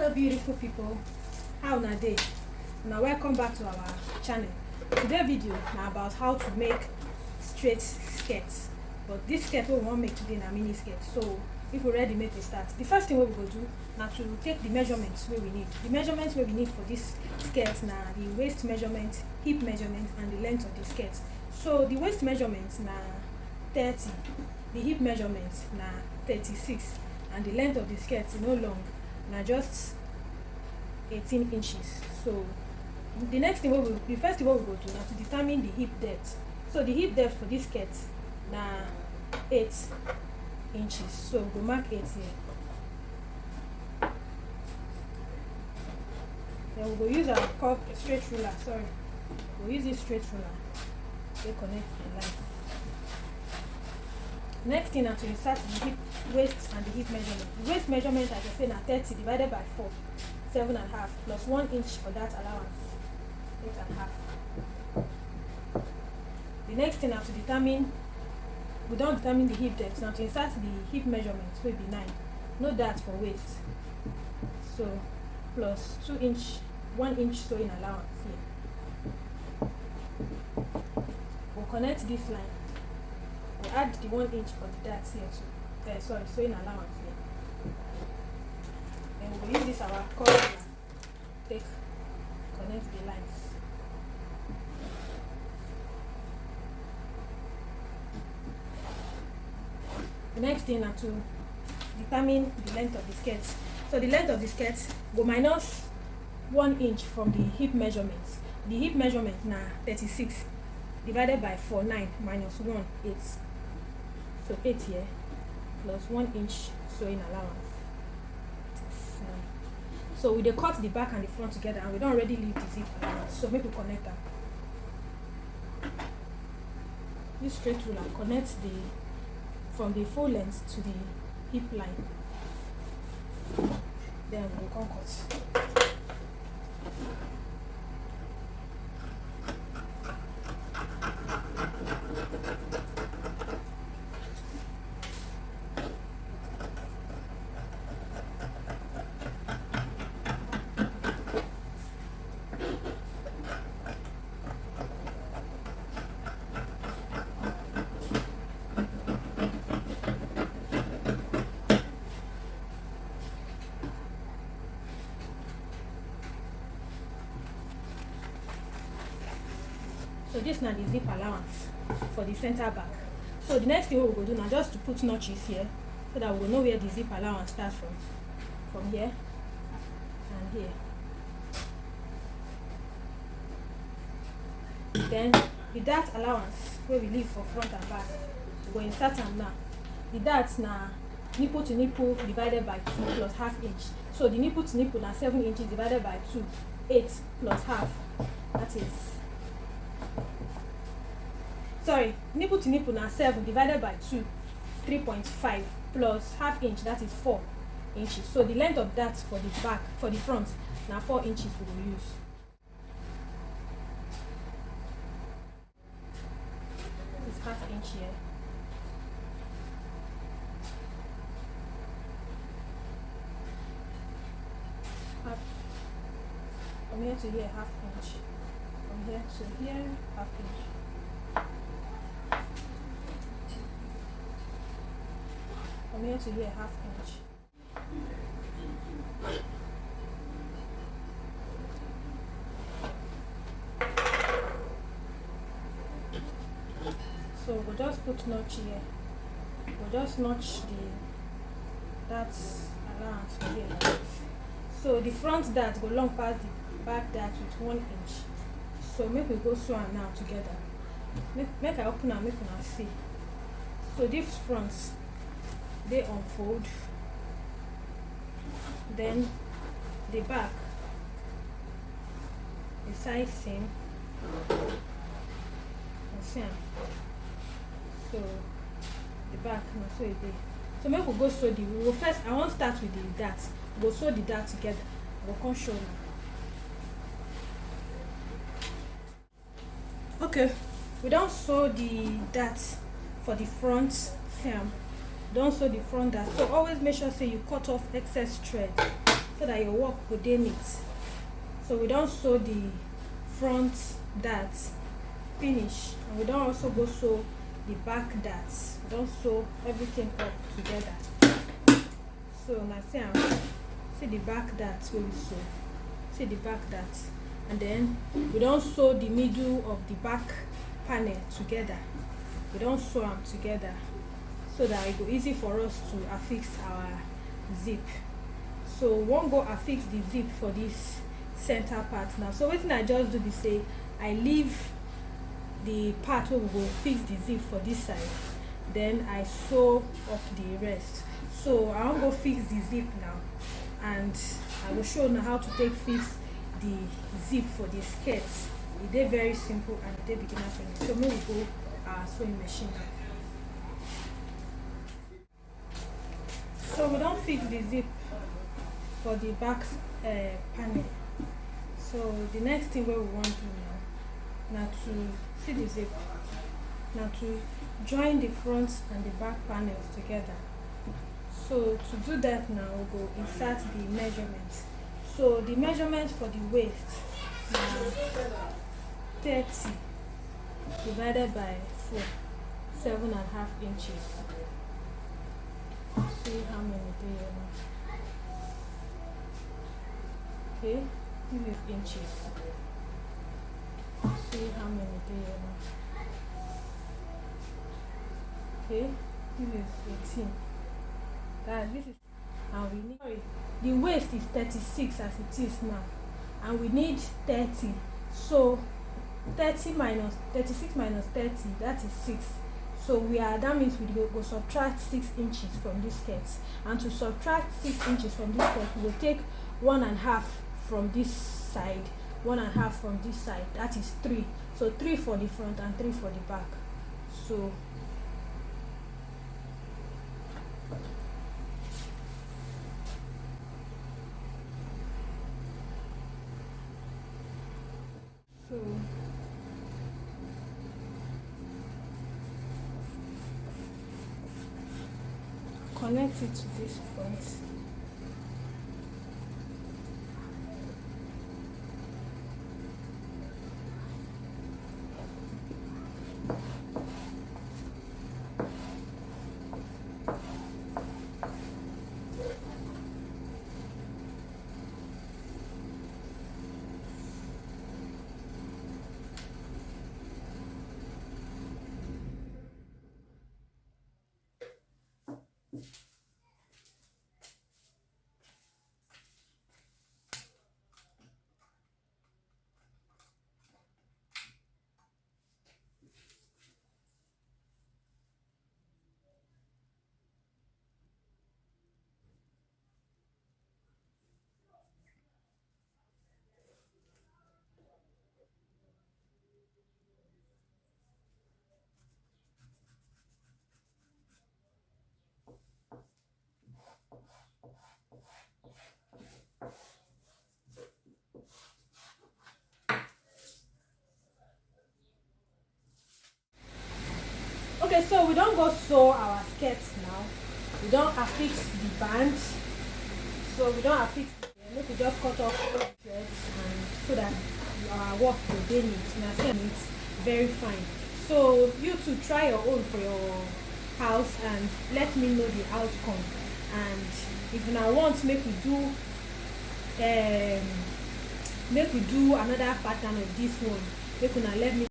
Hello beautiful people, how na dey? Now welcome back to our channel. Today's video na about how to make straight skirts, but this skirt we wan make today na mini skirt. So if we ready, make we start. The first thing we go do na to take the measurements wey we need. The measurements wey we need for this skirt na the waist measurement, hip measurement, and the length of the skirt. So the waist measurement na 30, the hip measurement na 36, and the length of the skirt no long, na just 18 inches. So the next thing the first thing we go do na to determine the hip depth. So the hip depth for this skirt na 8 inches. So we go mark 8 here. Then we go use our straight ruler. We'll use this straight ruler to connect the line. Next thing na to insert the hip, waist and the hip measurement. The waist measurement, like I say, na 30 divided by 4, 7.5, plus 1 inch for that allowance, 8.5. The next thing na to determine, we don't determine the hip depth. Now to insert the hip measurement will be 9. Note that for waist. So plus 2 inch, 1 inch sewing allowance here. We'll connect this line. We'll add the 1 inch for the darts here too. Sewing allowance here. And we'll use this our collar, connect the lines. The next thing is to determine the length of the skirt. So the length of the skirt go minus 1 inch from the hip measurement. The hip measurement na 36 divided by 4, 9, minus 1, 8. So 8 here plus 1 inch sewing allowance. 9. So we dey cut the back and the front together, and we don't already leave the zip allowance. So make we connect them. This straight ruler connects from the full length to the hip line. Then we will come cut. So this now the zip allowance for the center back. So the next thing we will go do now just to put notches here, so that we will know where the zip allowance starts from here and here. Then the dart allowance where we leave for front and back, we go insert them now. The darts now nipple to nipple divided by 2 plus half inch. So the nipple to nipple now 7 inches divided by 2, 8 plus half. That is nipple to nipple now 7 divided by 2, 3.5 plus half inch, that is 4 inches. So the length of that for the back, for the front, now 4 inches we will use. It's half inch here. From here to here, half inch. From here to here, half inch. From here to here, half inch. So we'll just put notch here. We'll just notch that's allowance for here like this. So the front dart go long past the back dart with 1 inch. So make we go sew am now together. Make I open and make una see. So this front, they unfold, then the back, the side seam, and seam. So the back now, so it dey. So make we go sew first. I want start with the dart. We'll sew the dart together. We'll come show now. Okay, we don't sew the dart for the front seam. Don't sew the front dart. So always make sure say you cut off excess thread so that your work go dey neat. So we don sew the front dart finish, and we don also go sew the back darts. We don sew everything up together. So now see the back darts wey we sew, see the back darts, and then we don sew the middle of the back panel together. We don sew them together so that it go easy for us to affix our zip. So we wan go affix the zip for this center part now. So wetin I just do be say I leave the part where we go fix the zip for this side, then I sew up the rest. So I wan go fix the zip now, and I will show now how to take fix the zip for the skirt. It dey very simple and it dey beginner friendly. So make we go our sewing machine now. So we don't fix the zip for the back panel. So the next thing we want to do now to see the zip, now to join the front and the back panels together. So to do that now, we'll go insert the measurements. So the measurement for the waist now 30 divided by 4, 7.5 inches. See how many there now. Okay, this is inches. See how many there now. Okay, this is 18. This is, and we need, sorry, the waist is 36 as it is now, and we need 30. So 36 minus 30, that is 6. So that means we go subtract 6 inches from this skirt, and to subtract 6 inches from this skirt, we will take 1.5 from this side, 1.5 from this side. That is 3. So 3 for the front and 3 for the back. So connect it to this point. Okay, so we don't go sew our skirts now. We don't affix the band. So we don't affix the band. We just cut off all the threads, and so that our work will be neat. And it's very fine. So you to try your own for your house and let me know the outcome. And if you now want make we do another pattern of this one, make una let me